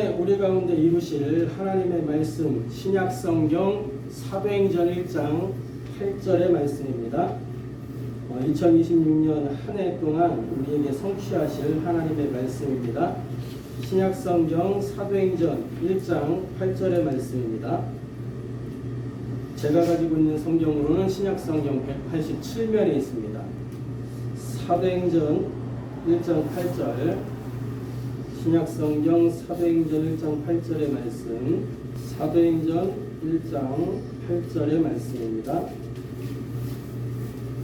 오늘 우리 가운데 이루실 하나님의 말씀 신약성경 사도행전 1장 8절의 말씀입니다. 2026년 한 해 동안 우리에게 성취하실 하나님의 말씀입니다. 신약성경 사도행전 1장 8절의 말씀입니다. 제가 가지고 있는 성경으로는 신약성경 187면에 있습니다. 사도행전 1장 8절, 신약성경 사도행전 1장 8절의 말씀, 사도행전 1장 8절의 말씀입니다.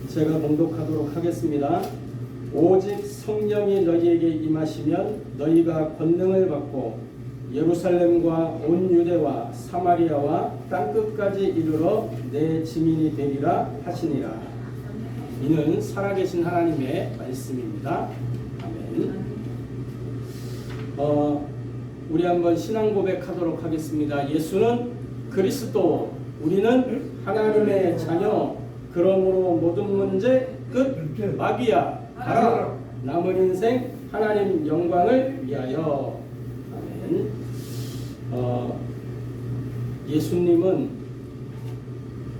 제가 봉독하도록 하겠습니다. 오직 성령이 너희에게 임하시면 너희가 권능을 받고 예루살렘과 온 유대와 사마리아와 땅끝까지 이르러 내 증인이 되리라 하시니라. 이는 살아계신 하나님의 말씀입니다. 아멘. 우리 한번 신앙 고백하도록 하겠습니다. 예수는 그리스도, 우리는 하나님의 자녀. 그러므로 모든 문제 끝, 마귀야 가라. 남은 인생 하나님 영광을 위하여. 아멘. 예수님은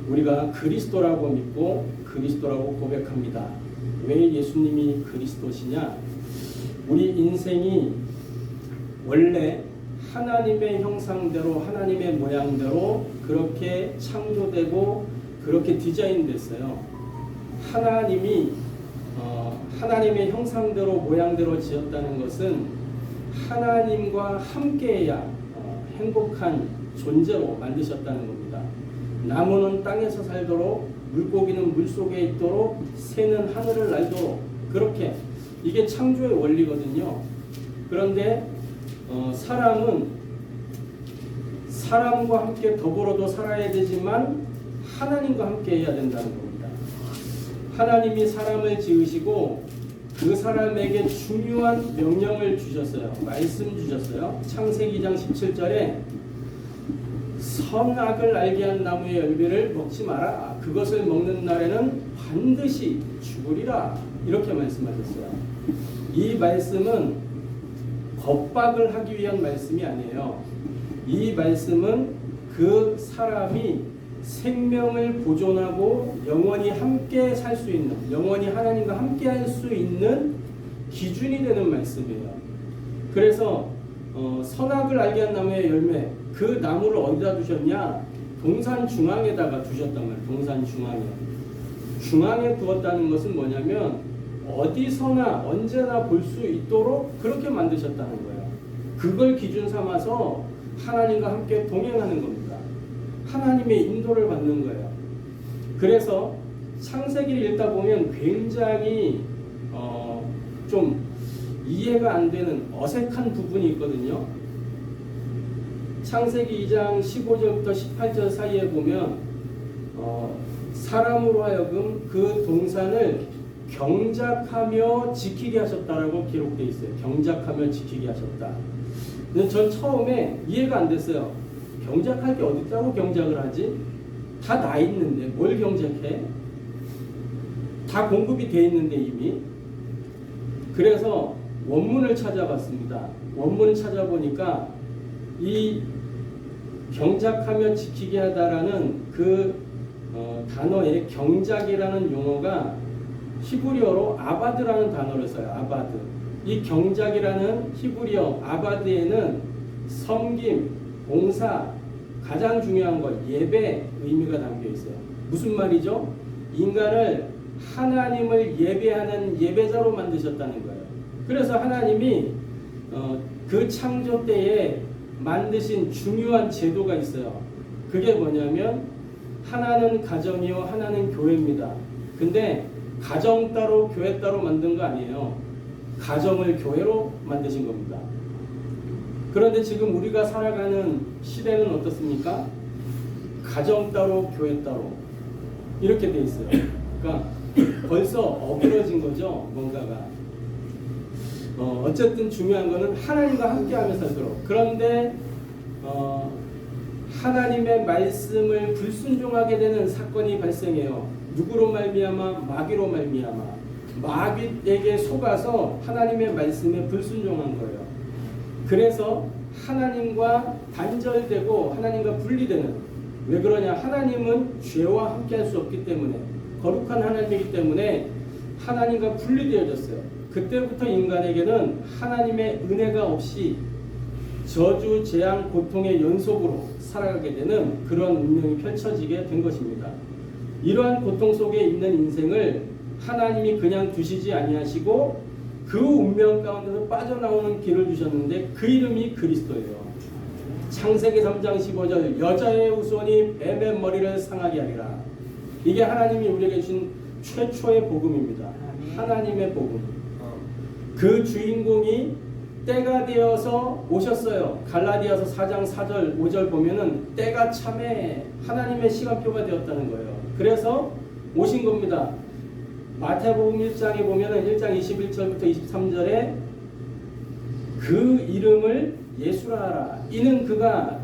우리가 그리스도라고 믿고 그리스도라고 고백합니다. 왜 예수님이 그리스도시냐? 우리 인생이 원래 하나님의 형상대로 하나님의 모양대로 그렇게 창조되고 그렇게 디자인됐어요. 하나님이 하나님의 형상대로 모양대로 지었다는 것은 하나님과 함께해야 행복한 존재로 만드셨다는 겁니다. 나무는 땅에서 살도록, 물고기는 물속에 있도록, 새는 하늘을 날도록, 그렇게 이게 창조의 원리거든요. 그런데 사람은 사람과 함께 더불어도 살아야 되지만 하나님과 함께 해야 된다는 겁니다. 하나님이 사람을 지으시고 그 사람에게 중요한 명령을 주셨어요. 말씀 주셨어요. 창세기 2장 17절에 선악을 알게 한 나무의 열매를 먹지 마라. 그것을 먹는 날에는 반드시 죽으리라. 이렇게 말씀하셨어요. 이 말씀은 겁박을 하기 위한 말씀이 아니에요. 이 말씀은 그 사람이 생명을 보존하고 영원히 함께 살 수 있는, 영원히 하나님과 함께 할 수 있는 기준이 되는 말씀이에요. 그래서 선악을 알게 한 나무의 열매, 그 나무를 어디다 두셨냐? 동산 중앙에다가 두셨단 말이에요. 동산 중앙에. 중앙에 두었다는 것은 뭐냐면 어디서나 언제나 볼 수 있도록 그렇게 만드셨다는 거예요. 그걸 기준 삼아서 하나님과 함께 동행하는 겁니다. 하나님의 인도를 받는 거예요. 그래서 창세기를 읽다 보면 굉장히 좀 이해가 안 되는 어색한 부분이 있거든요. 창세기 2장 15절부터 18절 사이에 보면 사람으로 하여금 그 동산을 경작하며 지키게 하셨다라고 기록되어 있어요. 경작하며 지키게 하셨다. 근데 전 처음에 이해가 안 됐어요. 경작할 게 어딨다고 경작을 하지? 다 나 있는데 뭘 경작해? 다 공급이 돼 있는데 이미. 그래서 원문을 찾아봤습니다. 원문을 찾아보니까 이 경작하며 지키게 하다라는 그 단어의 경작이라는 용어가 히브리어로 아바드라는 단어를 써요. 아바드. 이 경작이라는 히브리어 아바드에는 섬김, 봉사, 가장 중요한 것 예배 의미가 담겨 있어요. 무슨 말이죠? 인간을 하나님을 예배하는 예배자로 만드셨다는 거예요. 그래서 하나님이 그 창조 때에 만드신 중요한 제도가 있어요. 그게 뭐냐면 하나는 가정이요 하나는 교회입니다. 근데 가정 따로 교회 따로 만든 거 아니에요. 가정을 교회로 만드신 겁니다. 그런데 지금 우리가 살아가는 시대는 어떻습니까? 가정 따로 교회 따로 이렇게 돼 있어요. 그러니까 벌써 어그러진 거죠. 뭔가가. 어쨌든 중요한 거는 하나님과 함께하며 살도록. 그런데 하나님의 말씀을 불순종하게 되는 사건이 발생해요. 누구로 말미암아? 마귀로 말미암아. 마귀에게 속아서 하나님의 말씀에 불순종한 거예요. 그래서 하나님과 단절되고 하나님과 분리되는, 왜 그러냐? 하나님은 죄와 함께할 수 없기 때문에, 거룩한 하나님이기 때문에 하나님과 분리되어졌어요. 그때부터 인간에게는 하나님의 은혜가 없이 저주, 재앙, 고통의 연속으로 살아가게 되는 그런 운명이 펼쳐지게 된 것입니다. 이러한 고통 속에 있는 인생을 하나님이 그냥 두시지 아니하시고 그 운명 가운데서 빠져나오는 길을 주셨는데 그 이름이 그리스도예요. 창세기 3장 15절 여자의 후손이 뱀의 머리를 상하게 하리라. 이게 하나님이 우리에게 주신 최초의 복음입니다. 하나님의 복음. 그 주인공이 때가 되어서 오셨어요. 갈라디아서 4장 4절 5절 보면은 때가 참에 하나님의 시간표가 되었다는 거예요. 그래서 오신 겁니다. 마태복음 1장에 보면은 1장 21절부터 23절에 그 이름을 예수라 하라. 이는 그가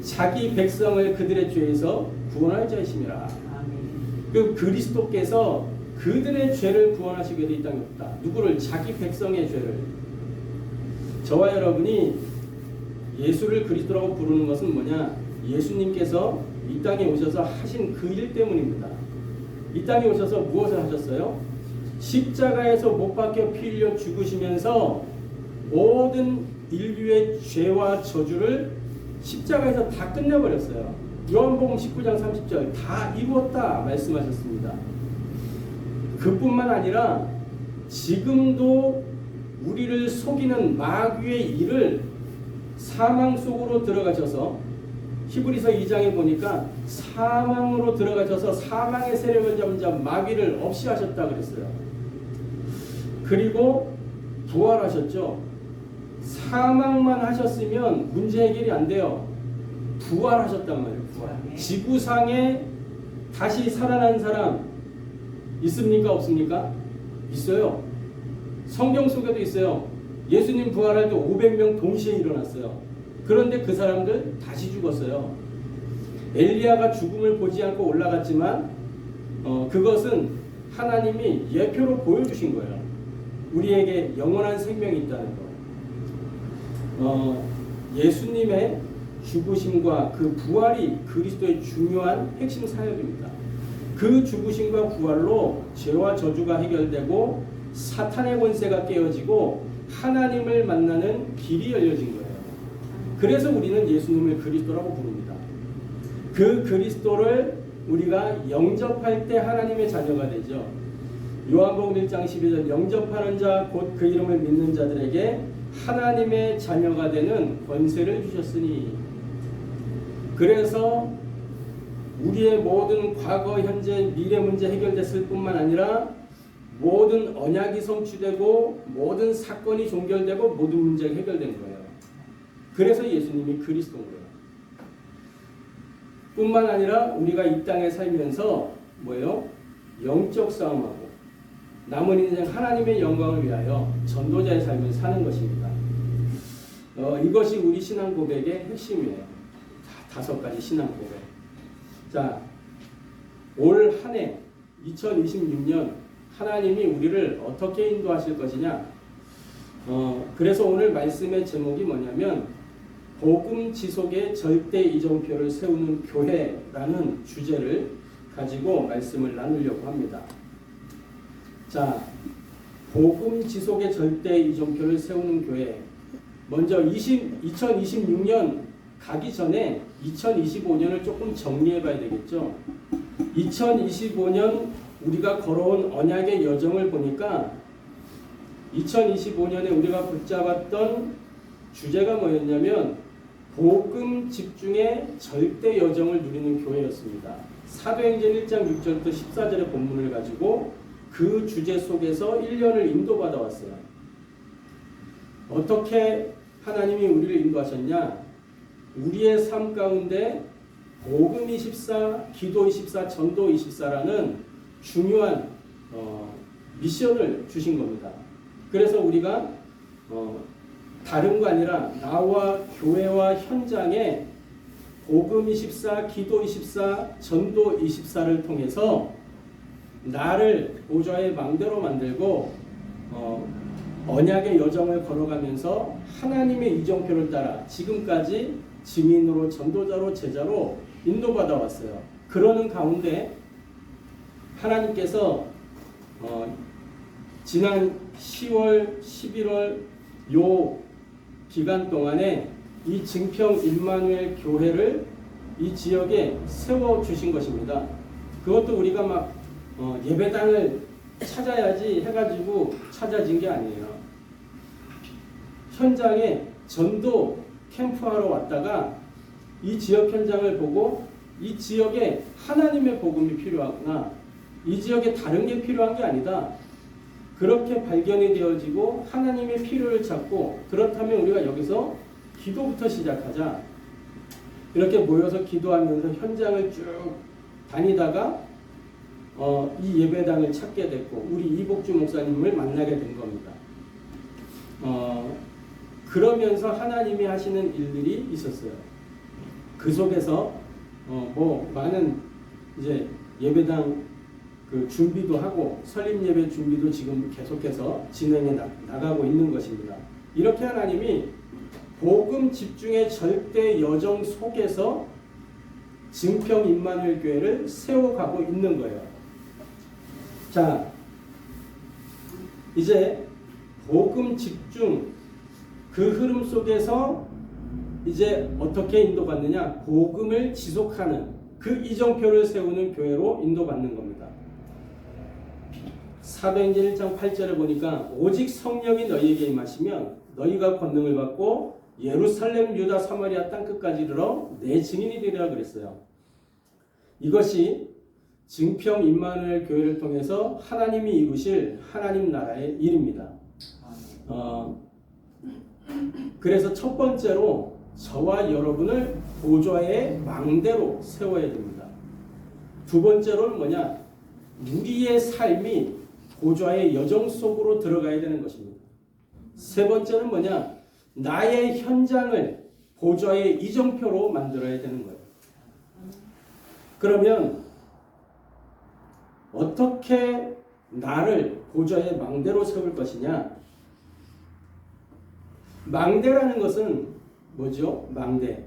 자기 백성을 그들의 죄에서 구원할 자이심이라. 그 그리스도께서 그들의 죄를 구원하시기 위해 이 땅에 없다. 누구를? 자기 백성의 죄를. 저와 여러분이 예수를 그리스도라고 부르는 것은 뭐냐? 예수님께서 이 땅에 오셔서 하신 그 일 때문입니다. 이 땅에 오셔서 무엇을 하셨어요? 십자가에서 못 박혀 피 흘려 죽으시면서 모든 인류의 죄와 저주를 십자가에서 다 끝내버렸어요. 요한복음 19장 30절 다 이루었다 말씀하셨습니다. 그뿐만 아니라 지금도 우리를 속이는 마귀의 일을 사망 속으로 들어가셔서 히브리서 2장에 보니까 사망으로 들어가셔서 사망의 세력을 잡은 자 마귀를 없이 하셨다 그랬어요. 그리고 부활하셨죠. 사망만 하셨으면 문제 해결이 안 돼요. 부활하셨단 말이에요. 부활. 지구상에 다시 살아난 사람 있습니까? 없습니까? 있어요. 성경 속에도 있어요. 예수님 부활할 때 500명 동시에 일어났어요. 그런데 그 사람들 다시 죽었어요. 엘리야가 죽음을 보지 않고 올라갔지만 그것은 하나님이 예표로 보여주신 거예요. 우리에게 영원한 생명이 있다는 거. 예수님의 죽으심과 그 부활이 그리스도의 중요한 핵심 사역입니다. 그 죽으심과 부활로 죄와 저주가 해결되고 사탄의 권세가 깨어지고 하나님을 만나는 길이 열려진 거예요. 그래서 우리는 예수님을 그리스도라고 부릅니다. 그 그리스도를 우리가 영접할 때 하나님의 자녀가 되죠. 요한복음 1장 12절 영접하는 자 곧 그 이름을 믿는 자들에게 하나님의 자녀가 되는 권세를 주셨으니. 그래서 우리의 모든 과거, 현재, 미래 문제 해결됐을 뿐만 아니라 모든 언약이 성취되고 모든 사건이 종결되고 모든 문제가 해결된 거예요. 그래서 예수님이 그리스도인 거예요. 뿐만 아니라 우리가 이 땅에 살면서 뭐예요? 영적 싸움하고 남은 인생 하나님의 영광을 위하여 전도자의 삶을 사는 것입니다. 이것이 우리 신앙 고백의 핵심이에요. 5가지 신앙 고백. 자, 올 한 해 2026년 하나님이 우리를 어떻게 인도하실 것이냐? 그래서 오늘 말씀의 제목이 뭐냐면 복음 지속의 절대 이정표를 세우는 교회라는 주제를 가지고 말씀을 나누려고 합니다. 자, 복음 지속의 절대 이정표를 세우는 교회. 먼저 2026년 가기 전에 2025년을 조금 정리해 봐야 되겠죠. 2025년 우리가 걸어온 언약의 여정을 보니까 2025년에 우리가 붙잡았던 주제가 뭐였냐면 복음 집중의 절대 여정을 누리는 교회였습니다. 사도행전 1장 6절부터 14절의 본문을 가지고 그 주제 속에서 1년을 인도받아 왔어요. 어떻게 하나님이 우리를 인도하셨냐? 우리의 삶 가운데 복음 24, 기도 24, 전도 24라는 중요한 미션을 주신 겁니다. 그래서 우리가 다른 거 아니라 나와 교회와 현장에 복음 24, 기도 24, 전도 24를 통해서 나를 보좌의 망대로 만들고 언약의 여정을 걸어가면서 하나님의 이정표를 따라 지금까지 증인으로 전도자로 제자로 인도받아 왔어요. 그러는 가운데 하나님께서 지난 10월, 11월 요 기간 동안에 이 증평 임마누엘 교회를 이 지역에 세워주신 것입니다. 그것도 우리가 막 예배당을 찾아야지 해가지고 찾아진 게 아니에요. 현장에 전도 캠프하러 왔다가 이 지역 현장을 보고 이 지역에 하나님의 복음이 필요하구나, 이 지역에 다른 게 필요한 게 아니다, 그렇게 발견이 되어지고 하나님의 필요를 찾고, 그렇다면 우리가 여기서 기도부터 시작하자, 이렇게 모여서 기도하면서 현장을 쭉 다니다가 이 예배당을 찾게 됐고 우리 이복주 목사님을 만나게 된 겁니다. 그러면서 하나님이 하시는 일들이 있었어요. 그 속에서 많은 이제 예배당 그 준비도 하고 설립 예배 준비도 지금 계속해서 진행해 나가고 있는 것입니다. 이렇게 하나님이 복음 집중의 절대 여정 속에서 증평 임마누엘 교회를 세워가고 있는 거예요. 자, 이제 복음 집중 그 흐름 속에서 이제 어떻게 인도받느냐? 복음을 지속하는 그 이정표를 세우는 교회로 인도받는 겁니다. 사도행전 1장 8절에 보니까 오직 성령이 너희에게 임하시면 너희가 권능을 받고 예루살렘, 유다, 사마리아 땅끝까지 이르러 내 증인이 되리라 그랬어요. 이것이 증평 임마누엘 교회를 통해서 하나님이 이루실 하나님 나라의 일입니다. 그래서 첫 번째로 저와 여러분을 보좌의 망대로 세워야 됩니다. 두 번째로는 뭐냐? 우리의 삶이 보좌의 여정 속으로 들어가야 되는 것입니다. 세 번째는 뭐냐? 나의 현장을 보좌의 이정표로 만들어야 되는 거예요. 그러면 어떻게 나를 보좌의 망대로 세울 것이냐? 망대라는 것은 뭐죠? 망대.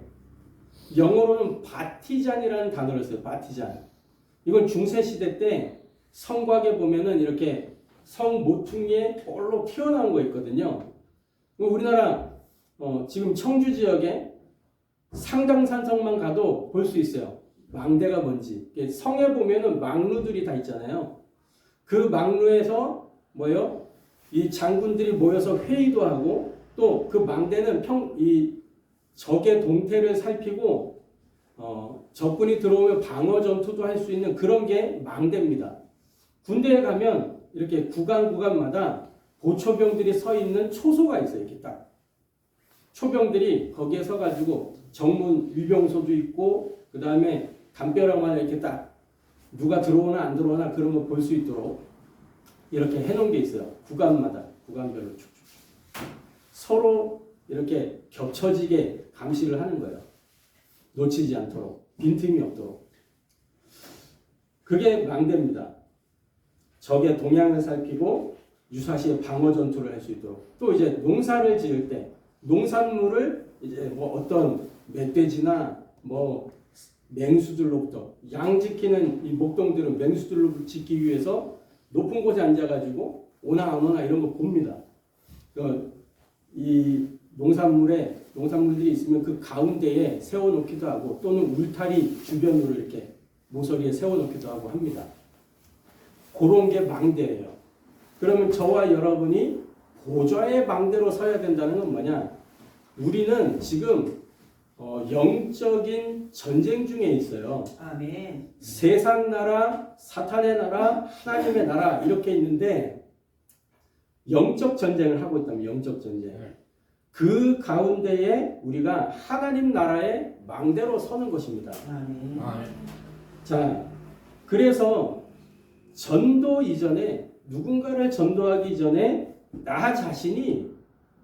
영어로는 바티잔이라는 단어를 써요. 바티잔. 이건 중세시대 때 성곽에 보면은 이렇게 성 모퉁이에 볼록 튀어나온 거 있거든요. 우리나라 지금 청주 지역에 상당산성만 가도 볼 수 있어요. 망대가 뭔지. 성에 보면은 망루들이 다 있잖아요. 그 망루에서 뭐요? 이 장군들이 모여서 회의도 하고 또 그 망대는 이 적의 동태를 살피고 적군이 들어오면 방어 전투도 할 수 있는 그런 게 망대입니다. 군대에 가면 이렇게 구간마다 보초병들이 서 있는 초소가 있어요. 이렇게 딱 초병들이 거기에 서가지고 정문 위병소도 있고 그 다음에 담벼락마다 이렇게 딱 누가 들어오나 안 들어오나 그런 거 볼 수 있도록 이렇게 해놓은 게 있어요. 구간마다 구간별로 쭉쭉 서로 이렇게 겹쳐지게 감시를 하는 거예요. 놓치지 않도록, 빈틈이 없도록. 그게 망대입니다. 적의 동향을 살피고 유사시에 방어 전투를 할 수 있도록. 또 이제 농사를 지을 때 농산물을 이제 어떤 멧돼지나 맹수들로부터, 양 지키는 이 목동들은 맹수들로 지키기 위해서 높은 곳에 앉아가지고 오나 안 오나 이런 거 봅니다. 이 농산물들이 있으면 그 가운데에 세워놓기도 하고 또는 울타리 주변으로 이렇게 모서리에 세워놓기도 하고 합니다. 그런 게 망대예요. 그러면 저와 여러분이 보좌의 망대로 서야 된다는 건 뭐냐? 우리는 지금 영적인 전쟁 중에 있어요. 아멘. 세상 나라, 사탄의 나라, 하나님의 나라 이렇게 있는데 영적 전쟁을 하고 있다면 영적 전쟁. 그 가운데에 우리가 하나님 나라의 망대로 서는 것입니다. 아멘. 자, 그래서 전도 이전에 누군가를 전도하기 전에 나 자신이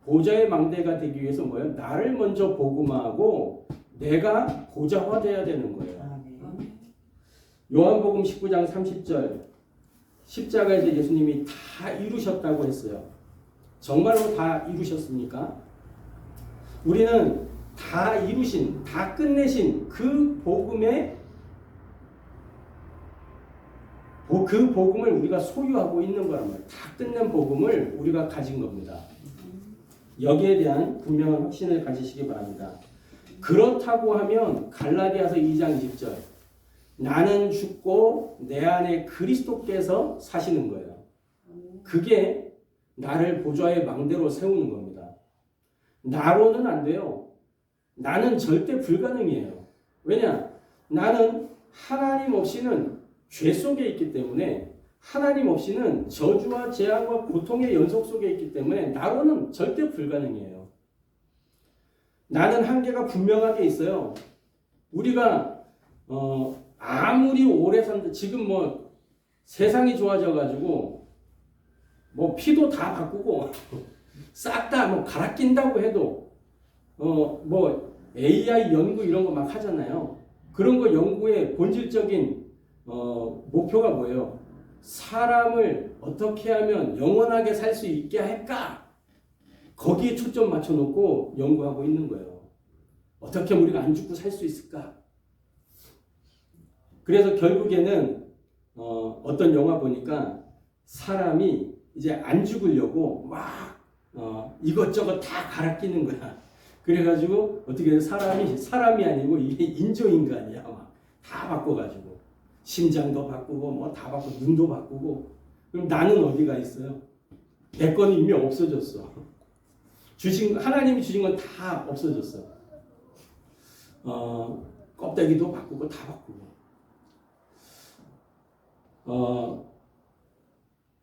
보좌의 망대가 되기 위해서 뭐예요? 나를 먼저 복음화하고 내가 보좌화돼야 되는 거예요. 아멘. 요한복음 19장 30절 십자가에서 예수님이 다 이루셨다고 했어요. 정말로 다 이루셨습니까? 우리는 다 이루신, 다 끝내신 그 복음의 그 복음을 우리가 소유하고 있는 거란 말이에요. 다 끝낸 복음을 우리가 가진 겁니다. 여기에 대한 분명한 확신을 가지시기 바랍니다. 그렇다고 하면 갈라디아서 2장 20절 나는 죽고 내 안에 그리스도께서 사시는 거예요. 그게 나를 보좌의 망대로 세우는 겁니다. 나로는 안 돼요. 나는 절대 불가능이에요. 왜냐? 나는 하나님 없이는 죄 속에 있기 때문에 하나님 없이는 저주와 재앙과 고통의 연속 속에 있기 때문에 나로는 절대 불가능이에요. 나는 한계가 분명하게 있어요. 우리가 아무리 오래 산다 지금 뭐 세상이 좋아져 가지고 뭐 피도 다 바꾸고 싹 다 뭐 갈아 낀다고 해도 뭐 AI 연구 이런 거 막 하잖아요. 그런 거 연구의 본질적인 목표가 뭐예요? 사람을 어떻게 하면 영원하게 살 수 있게 할까? 거기에 초점 맞춰놓고 연구하고 있는 거예요. 어떻게 하면 우리가 안 죽고 살 수 있을까? 그래서 결국에는 어떤 영화 보니까 사람이 이제 안 죽으려고 막 이것저것 다 갈아 끼는 거야. 그래가지고 어떻게 사람이 아니고 이게 인조인간이야. 막 다 바꿔가지고 심장도 바꾸고 뭐 다 바꾸고 눈도 바꾸고. 그럼 나는 어디가 있어요? 내 거는 이미 없어졌어. 하나님이 주신 건 다 없어졌어. 껍데기도 바꾸고 다 바꾸고.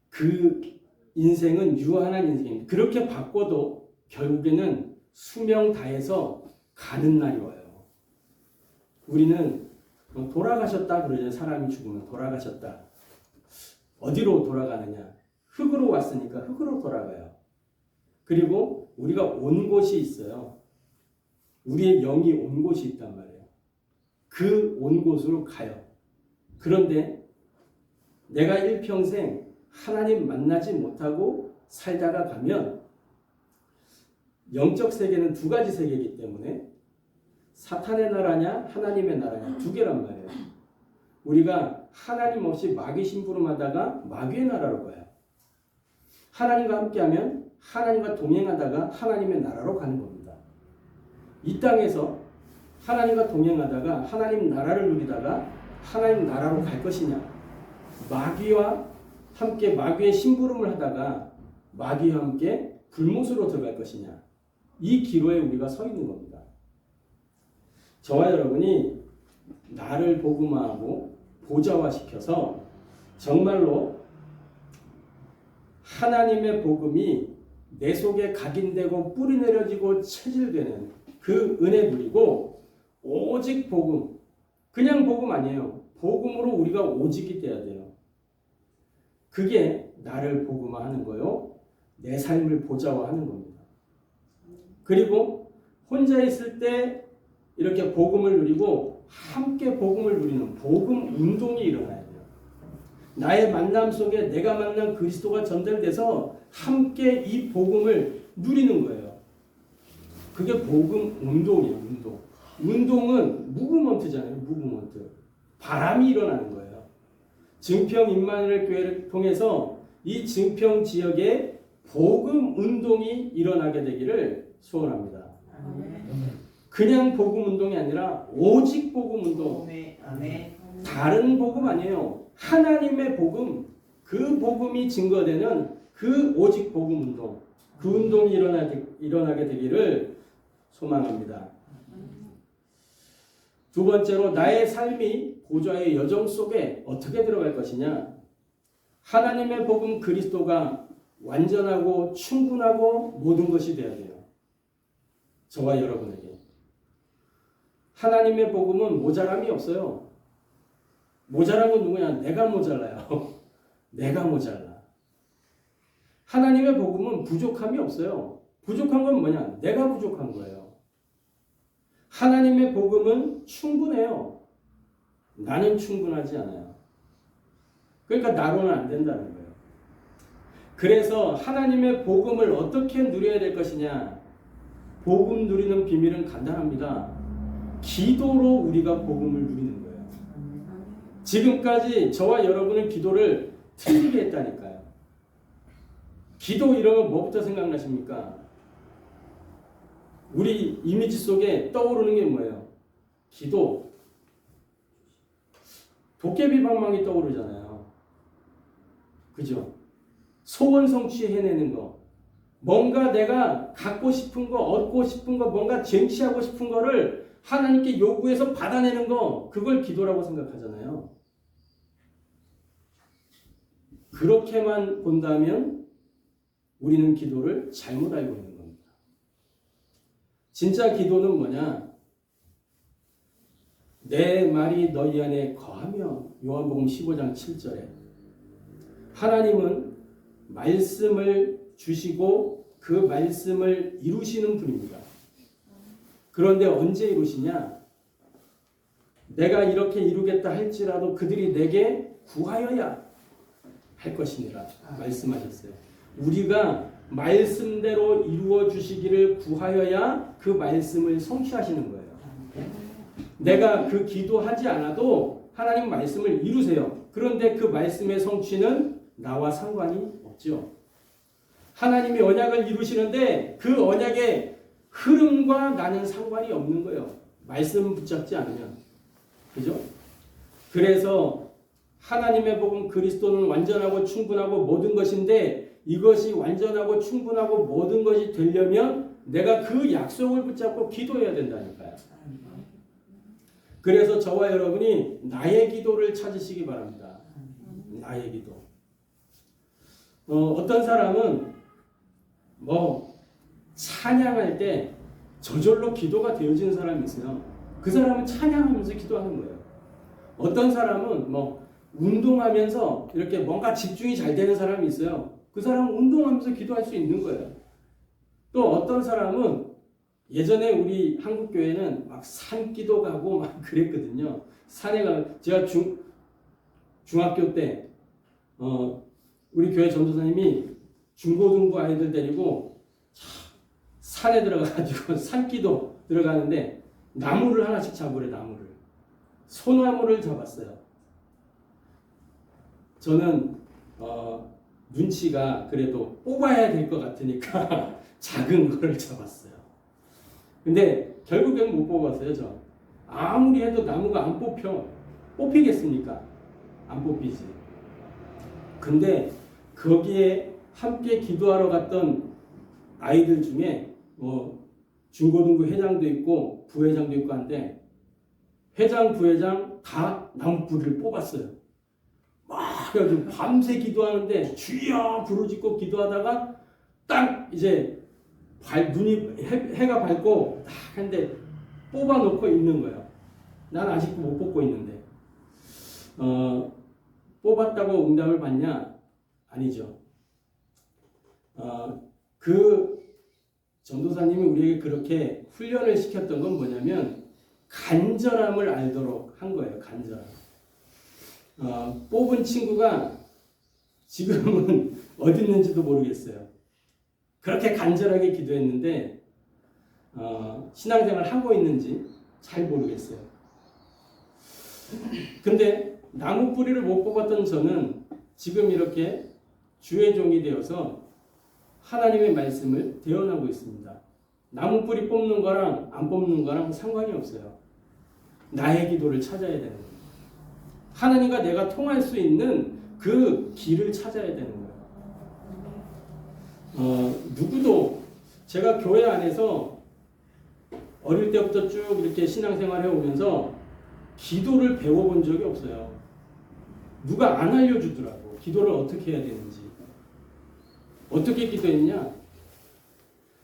그 인생은 유한한 인생입니다. 그렇게 바꿔도 결국에는 수명 다해서 가는 날이 와요. 우리는 돌아가셨다 그러잖아요. 사람이 죽으면 돌아가셨다. 어디로 돌아가느냐? 흙으로 왔으니까 흙으로 돌아가요. 그리고 우리가 온 곳이 있어요. 우리의 영이 온 곳이 있단 말이에요. 그 온 곳으로 가요. 그런데 내가 일평생 하나님 만나지 못하고 살다가 가면 영적 세계는 두 가지 세계이기 때문에 사탄의 나라냐 하나님의 나라냐 두 개란 말이에요. 우리가 하나님 없이 마귀 심부름하다가 마귀의 나라로 가요. 하나님과 함께하면 하나님과 동행하다가 하나님의 나라로 가는 겁니다. 이 땅에서 하나님과 동행하다가 하나님 나라를 누리다가 하나님 나라로 갈 것이냐, 마귀와 함께 마귀의 심부름을 하다가 마귀와 함께 불못으로 들어갈 것이냐, 이 기로에 우리가 서 있는 겁니다. 저와 여러분이 나를 복음화하고 보좌화시켜서 정말로 하나님의 복음이 내 속에 각인되고 뿌리내려지고 체질되는 그 은혜 누리고 오직 복음, 그냥 복음 아니에요. 복음으로 우리가 오직이 돼야 돼요. 그게 나를 복음화하는 거요. 내 삶을 보좌화하는 겁니다. 그리고 혼자 있을 때 이렇게 복음을 누리고 함께 복음을 누리는 복음 운동이 일어나야 돼요. 나의 만남 속에 내가 만난 그리스도가 전달돼서 함께 이 복음을 누리는 거예요. 그게 복음 운동이에요. 운동. 운동은 무브먼트잖아요. 무브먼트. 바람이 일어나는 거예요. 증평 임마누엘 교회를 통해서 이 증평 지역에 복음 운동이 일어나게 되기를 소원합니다. 그냥 복음 운동이 아니라 오직 복음 운동. 다른 복음 아니에요. 하나님의 복음, 그 복음이 증거되는 그 오직 복음 운동, 그 운동이 일어나게 되기를 소망합니다. 두 번째로 나의 삶이 보좌의 여정 속에 어떻게 들어갈 것이냐. 하나님의 복음 그리스도가 완전하고 충분하고 모든 것이 되어야 돼요. 저와 여러분에게. 하나님의 복음은 모자람이 없어요. 모자란 건 누구냐? 내가 모자라요. 내가 모자라. 하나님의 복음은 부족함이 없어요. 부족한 건 뭐냐? 내가 부족한 거예요. 하나님의 복음은 충분해요. 나는 충분하지 않아요. 그러니까 나로는 안 된다는 거예요. 그래서 하나님의 복음을 어떻게 누려야 될 것이냐? 복음 누리는 비밀은 간단합니다. 기도로 우리가 복음을 누리는 거예요. 지금까지 저와 여러분은 기도를 틀리게 했다니까요. 기도 이러면 뭐부터 생각나십니까? 우리 이미지 속에 떠오르는 게 뭐예요? 기도. 도깨비 방망이 떠오르잖아요. 그죠? 소원 성취해내는 거. 뭔가 내가 갖고 싶은 거, 얻고 싶은 거, 뭔가 쟁취하고 싶은 거를 하나님께 요구해서 받아내는 거, 그걸 기도라고 생각하잖아요. 그렇게만 본다면 우리는 기도를 잘못 알고 있는 겁니다. 진짜 기도는 뭐냐? 내 말이 너희 안에 거하면, 요한복음 15장 7절에 하나님은 말씀을 주시고 그 말씀을 이루시는 분입니다. 그런데 언제 이루시냐? 내가 이렇게 이루겠다 할지라도 그들이 내게 구하여야 할 것이니라 말씀하셨어요. 우리가 말씀대로 이루어 주시기를 구하여야 그 말씀을 성취하시는 거예요. 내가 그 기도하지 않아도 하나님 말씀을 이루세요. 그런데 그 말씀의 성취는 나와 상관이 없죠. 하나님이 언약을 이루시는데 그 언약의 흐름과 나는 상관이 없는 거예요. 말씀 붙잡지 않으면. 그죠? 그래서 하나님의 복음 그리스도는 완전하고 충분하고 모든 것인데 이것이 완전하고 충분하고 모든 것이 되려면 내가 그 약속을 붙잡고 기도해야 된다니까요. 그래서 저와 여러분이 나의 기도를 찾으시기 바랍니다. 나의 기도. 어떤 사람은 찬양할 때 저절로 기도가 되어지는 사람이 있어요. 그 사람은 찬양하면서 기도하는 거예요. 어떤 사람은 운동하면서 이렇게 뭔가 집중이 잘 되는 사람이 있어요. 그 사람은 운동하면서 기도할 수 있는 거예요. 또 어떤 사람은 예전에 우리 한국교회는 막 산기도 가고 막 그랬거든요. 산에 가면 제가 중학교 때 우리 교회 전도사님이 중고등부 아이들 데리고 산에 들어가가지고 산기도 들어가는데 나무를 하나씩 잡으래. 나무를. 소나무를 잡았어요. 저는 눈치가 그래도 뽑아야 될 것 같으니까 작은 거를 잡았어요. 근데 결국에는 못 뽑았어요. 저 아무리 해도 나무가 안 뽑히겠습니까? 안 뽑히지. 근데 거기에 함께 기도하러 갔던 아이들 중에 중고등부 회장도 있고 부회장도 있고 한데 회장, 부회장 다 나무뿌리를 뽑았어요. 막 그래가지고 밤새 기도하는데 주여 부르짖고 기도하다가 딱 이제 눈이 해가 밝고 딱 한데 뽑아놓고 있는 거예요. 난 아직도 못 뽑고 있는데 뽑았다고 응답을 받냐? 아니죠. 그 전도사님이 우리에게 그렇게 훈련을 시켰던 건 뭐냐면 간절함을 알도록 한 거예요. 간절함. 뽑은 친구가 지금은 어디 있는지도 모르겠어요. 그렇게 간절하게 기도했는데 신앙생활 하고 있는지 잘 모르겠어요. 근데 나무 뿌리를 못 뽑았던 저는 지금 이렇게 주의 종이 되어서 하나님의 말씀을 대언하고 있습니다. 나무 뿌리 뽑는 거랑 안 뽑는 거랑 상관이 없어요. 나의 기도를 찾아야 되는 거예요. 하나님과 내가 통할 수 있는 그 길을 찾아야 되는 거예요. 누구도 제가 교회 안에서 어릴 때부터 쭉 이렇게 신앙생활 해오면서 기도를 배워본 적이 없어요. 누가 안 알려주더라고. 기도를 어떻게 해야 되는지. 어떻게 기도했냐?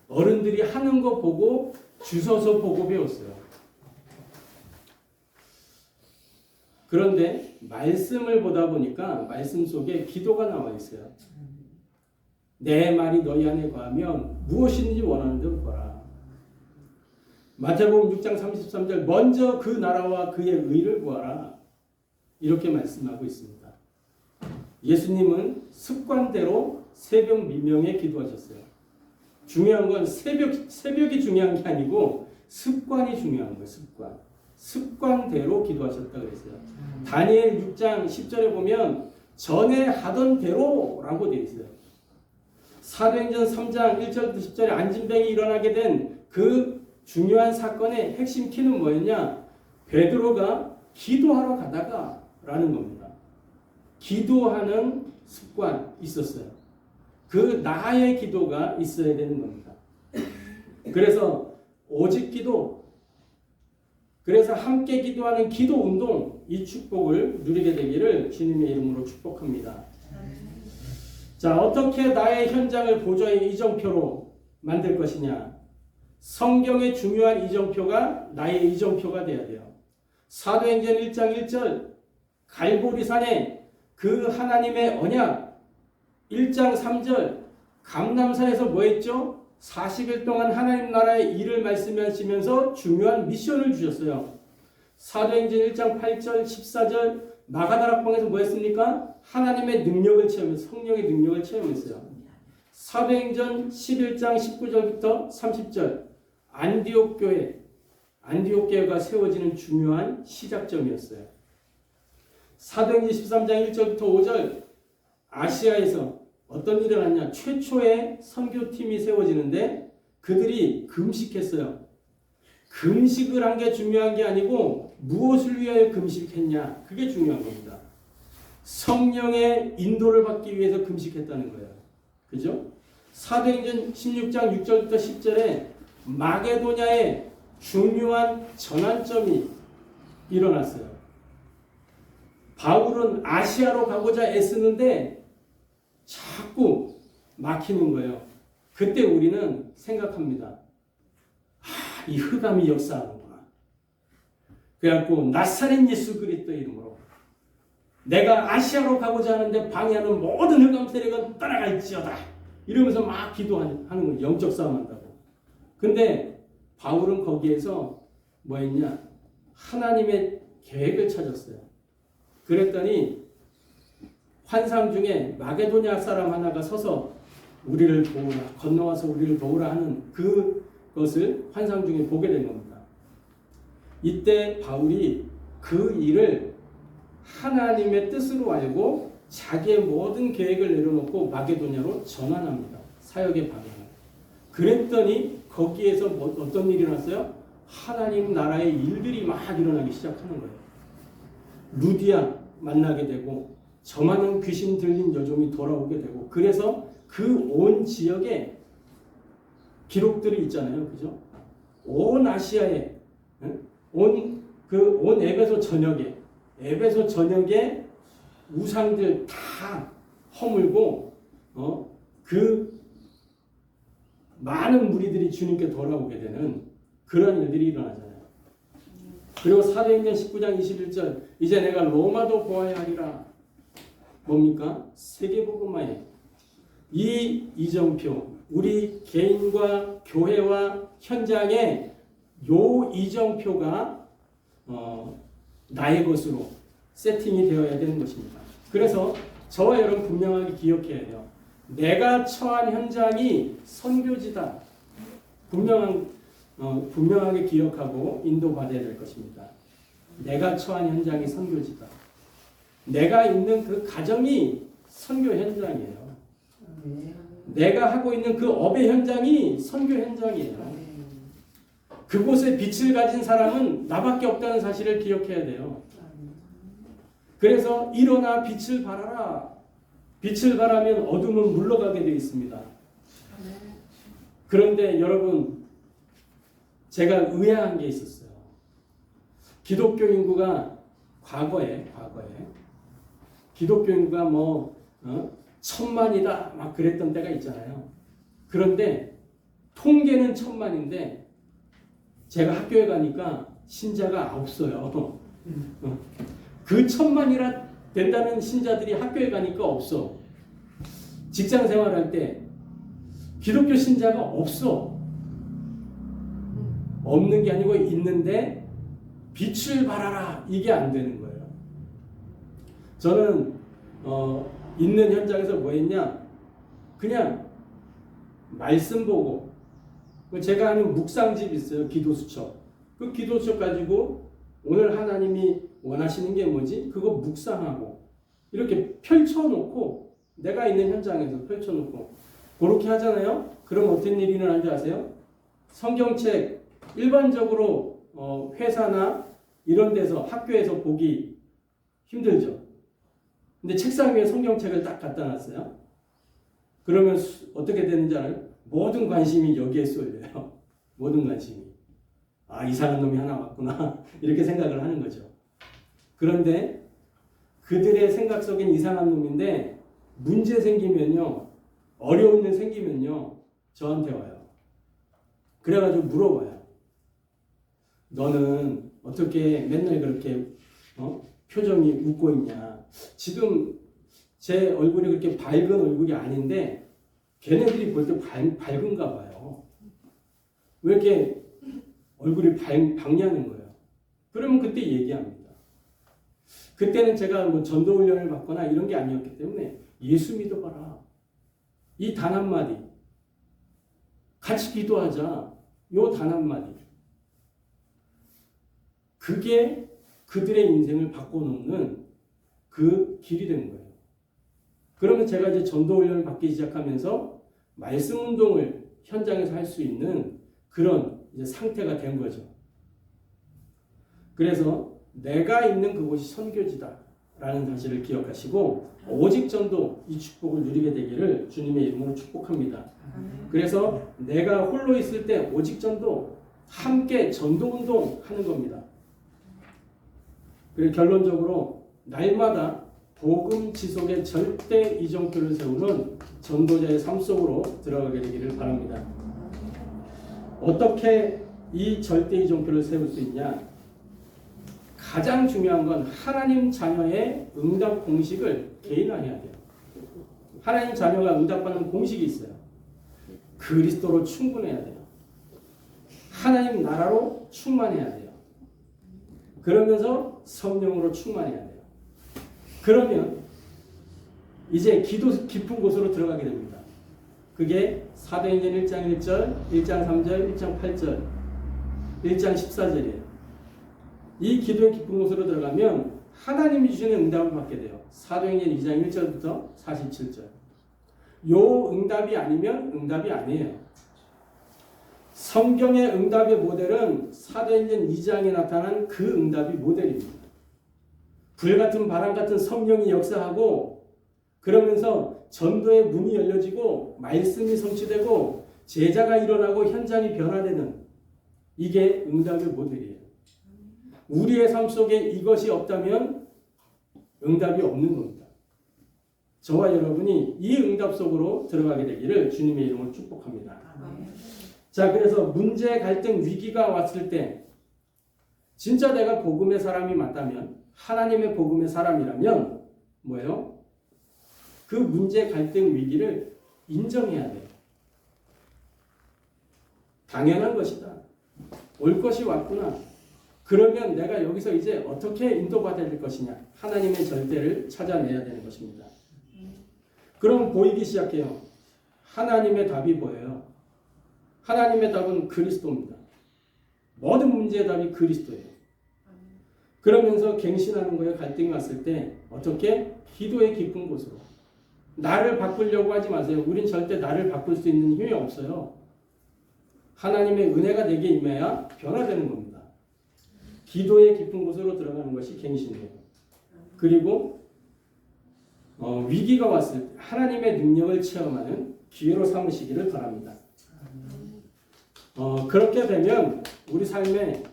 어른들이 하는 거 보고 주워서 보고 배웠어요. 그런데 말씀을 보다 보니까 말씀 속에 기도가 나와 있어요. 내 말이 너희 안에 거하면 무엇이든지 원하는 대로 구하라. 마태복음 6장 33절 먼저 그 나라와 그의 의를 구하라. 이렇게 말씀하고 있습니다. 예수님은 습관대로 새벽 미명에 기도하셨어요. 중요한 건 새벽이 중요한 게 아니고 습관이 중요한 거예요. 습관대로 기도하셨다 그랬어요. 다니엘 6장 10절에 보면 전에 하던 대로라고 되어 있어요. 사도행전 3장 1절부터 10절에 안진뱅이 일어나게 된 그 중요한 사건의 핵심 키는 뭐였냐? 베드로가 기도하러 가다가 라는 겁니다. 기도하는 습관 있었어요. 그 나의 기도가 있어야 되는 겁니다. 그래서 오직 기도, 그래서 함께 기도하는 기도 운동, 이 축복을 누리게 되기를 주님의 이름으로 축복합니다. 자, 어떻게 나의 현장을 보좌의 이정표로 만들 것이냐? 성경의 중요한 이정표가 나의 이정표가 돼야 돼요. 사도행전 1장 1절 갈보리산에 그 하나님의 언약, 1장 3절 감람산에서 뭐 했죠? 40일 동안 하나님 나라의 일을 말씀하시면서 중요한 미션을 주셨어요. 사도행전 1장 8절 14절 마가다락방에서 뭐 했습니까? 하나님의 능력을 체험했어요. 성령의 능력을 체험했어요. 사도행전 11장 19절부터 30절 안디옥 교회가 세워지는 중요한 시작점이었어요. 사도행전 13장 1절부터 5절 아시아에서 어떤 일이 일어났냐? 최초의 선교팀이 세워지는데 그들이 금식했어요. 금식을 한 게 중요한 게 아니고 무엇을 위하여 금식했냐? 그게 중요한 겁니다. 성령의 인도를 받기 위해서 금식했다는 거예요. 그죠? 사도행전 16장 6절부터 10절에 마게도냐에 중요한 전환점이 일어났어요. 바울은 아시아로 가고자 애쓰는데 자꾸 막히는 거예요. 그때 우리는 생각합니다. 이 흑암이 역사하는구나. 그래갖고 나사렛 예수 그리스도의 이름으로 내가 아시아로 가고자 하는데 방해하는 모든 흑암 세력은 떠나갈지어다. 이러면서 막 기도하는 거예요. 영적 싸움한다고. 근데 바울은 거기에서 뭐 했냐? 하나님의 계획을 찾았어요. 그랬더니 환상 중에 마게도냐 사람 하나가 서서 우리를 도우라, 건너와서 우리를 도우라 하는 그것을 환상 중에 보게 된 겁니다. 이때 바울이 그 일을 하나님의 뜻으로 알고 자기의 모든 계획을 내려놓고 마게도냐로 전환합니다. 사역의 방향을. 그랬더니 거기에서 어떤 일이 일어났어요? 하나님 나라의 일들이 막 일어나기 시작하는 거예요. 루디아 만나게 되고 저만한 귀신 들린 여종이 돌아오게 되고 그래서 그 온 지역에 기록들이 있잖아요. 그죠? 온 아시아에 온 에베소 전역에 우상들 다 허물고 그 많은 무리들이 주님께 돌아오게 되는 그런 일들이 일어나잖아요. 그리고 사도행전 19장 21절 이제 내가 로마도 보아야 하리라. 뭡니까? 세계복음화에 이 이정표 우리 개인과 교회와 현장에 요 이정표가 나의 것으로 세팅이 되어야 되는 것입니다. 그래서 저와 여러분 분명하게 기억해야 돼요. 내가 처한 현장이 선교지다. 분명하게 기억하고 인도받아야 될 것입니다. 내가 처한 현장이 선교지다. 내가 있는 그 가정이 선교 현장이에요. 내가 하고 있는 그 업의 현장이 선교 현장이에요. 그곳에 빛을 가진 사람은 나밖에 없다는 사실을 기억해야 돼요. 그래서 일어나 빛을 발하라. 빛을 발하면 어둠은 물러가게 되어 있습니다. 그런데 여러분, 제가 의아한 게 있었어요. 기독교 인구가 과거에 기독교 인구가 1000만이다 막 그랬던 때가 있잖아요. 그런데 통계는 1000만인데 제가 학교에 가니까 신자가 없어요. 그 1000만이라 된다는 신자들이 학교에 가니까 없어. 직장 생활할 때 기독교 신자가 없어. 없는 게 아니고 있는데 빛을 발하라 이게 안 되는 거예요. 저는 있는 현장에서 뭐 했냐? 그냥 말씀 보고, 제가 하는 묵상집 있어요. 기도수첩. 그 기도수첩 가지고 오늘 하나님이 원하시는 게 뭐지? 그거 묵상하고 이렇게 펼쳐놓고, 내가 있는 현장에서 펼쳐놓고 그렇게 하잖아요. 그럼 어떤 일이 일어나는 줄 아세요? 성경책 일반적으로 회사나 이런 데서, 학교에서 보기 힘들죠. 근데 책상 위에 성경책을 딱 갖다 놨어요. 그러면 어떻게 되는지 알아요? 모든 관심이 여기에 쏠려요. 모든 관심이. 아, 이상한 놈이 하나 왔구나. 이렇게 생각을 하는 거죠. 그런데 그들의 생각 속엔 이상한 놈인데, 문제 생기면요, 어려운 일 생기면요, 저한테 와요. 그래가지고 물어봐요. 너는 어떻게 맨날 그렇게 표정이 웃고 있냐? 지금 제 얼굴이 그렇게 밝은 얼굴이 아닌데 걔네들이 볼 때 밝은가 봐요. 왜 이렇게 얼굴이 밝냐는 거예요. 그러면 그때 얘기합니다. 그때는 제가 뭐 전도 훈련을 받거나 이런 게 아니었기 때문에 예수 믿어봐라. 이 단 한마디. 같이 기도하자. 요 단 한마디. 그게 그들의 인생을 바꿔놓는 그 길이 된 거예요. 그러면 제가 이제 전도 훈련을 받기 시작하면서 말씀 운동을 현장에서 할 수 있는 그런 이제 상태가 된 거죠. 그래서 내가 있는 그곳이 선교지다라는 사실을 기억하시고 오직 전도 이 축복을 누리게 되기를 주님의 이름으로 축복합니다. 그래서 내가 홀로 있을 때 오직 전도, 함께 전도 운동 하는 겁니다. 그리고 결론적으로 날마다 복음 지속의 절대 이정표를 세우는 전도자의 삶 속으로 들어가게 되기를 바랍니다. 어떻게 이 절대 이정표를 세울 수 있냐? 가장 중요한 건 하나님 자녀의 응답 공식을 개인화해야 돼요. 하나님 자녀가 응답받는 공식이 있어요. 그리스도로 충분해야 돼요. 하나님 나라로 충만해야 돼요. 그러면서 성령으로 충만해야 돼요. 그러면 이제 기도 깊은 곳으로 들어가게 됩니다. 그게 사도행전 1장 1절, 1장 3절, 1장 8절, 1장 14절이에요. 이 기도의 깊은 곳으로 들어가면 하나님이 주시는 응답을 받게 돼요. 사도행전 2장 1절부터 47절. 요 응답이 아니면 응답이 아니에요. 성경의 응답의 모델은 사도행전 2장에 나타난 그 응답이 모델입니다. 불같은 바람 같은 성령이 역사하고 그러면서 전도의 문이 열려지고 말씀이 성취되고 제자가 일어나고 현장이 변화되는, 이게 응답의 모델이에요. 우리의 삶 속에 이것이 없다면 응답이 없는 겁니다. 저와 여러분이 이 응답 속으로 들어가게 되기를 주님의 이름으로 축복합니다. 자, 그래서 문제, 갈등, 위기가 왔을 때 진짜 내가 복음의 사람이 맞다면, 하나님의 복음의 사람이라면 뭐예요? 그 문제, 갈등, 위기를 인정해야 돼요. 당연한 것이다. 올 것이 왔구나. 그러면 내가 여기서 이제 어떻게 인도받아야 될 것이냐. 하나님의 절대를 찾아내야 되는 것입니다. 그럼 보이기 시작해요. 하나님의 답이 보여요. 하나님의 답은 그리스도입니다. 모든 문제의 답이 그리스도예요. 그러면서 갱신하는 거에 갈등이 왔을 때 어떻게? 기도의 깊은 곳으로. 나를 바꾸려고 하지 마세요. 우린 절대 나를 바꿀 수 있는 힘이 없어요. 하나님의 은혜가 내게 임해야 변화되는 겁니다. 기도의 깊은 곳으로 들어가는 것이 갱신이에요. 그리고 위기가 왔을 때 하나님의 능력을 체험하는 기회로 삼으시기를 바랍니다. 그렇게 되면 우리 삶에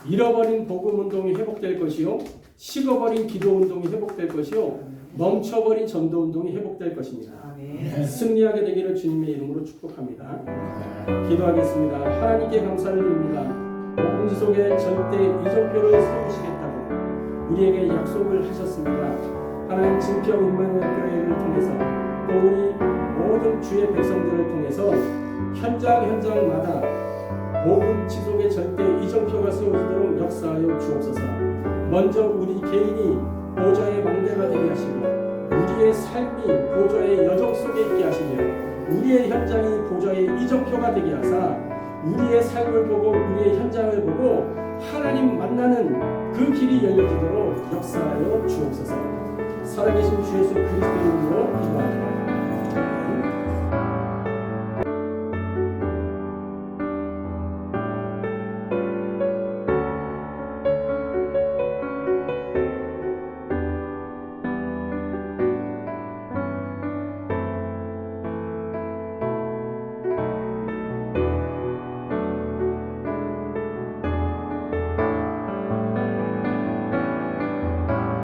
잃어버린 복음 운동이 회복될 것이요, 식어버린 기도 운동이 회복될 것이요, 멈춰버린 전도 운동이 회복될 것입니다. 승리하게 되기를 주님의 이름으로 축복합니다. 기도하겠습니다. 하나님께 감사를 드립니다. 복음 지속의 절대 이정표를 세우시겠다고 우리에게 약속을 하셨습니다. 하나님 진평 임마누엘 교회를 통해서 또 우리 모든 주의 백성들을 통해서 현장마다 복음 지속의 절대 이정표가 세워지도록 역사하여 주옵소서. 먼저 우리 개인이 보좌의 망대가 되게 하시고 우리의 삶이 보좌의 여정 속에 있게 하시며 우리의 현장이 보좌의 이정표가 되게 하사 우리의 삶을 보고 우리의 현장을 보고 하나님 만나는 그 길이 열려지도록 역사하여 주옵소서. 살아계신 주 예수 그리스도의 이름으로 기도합니다.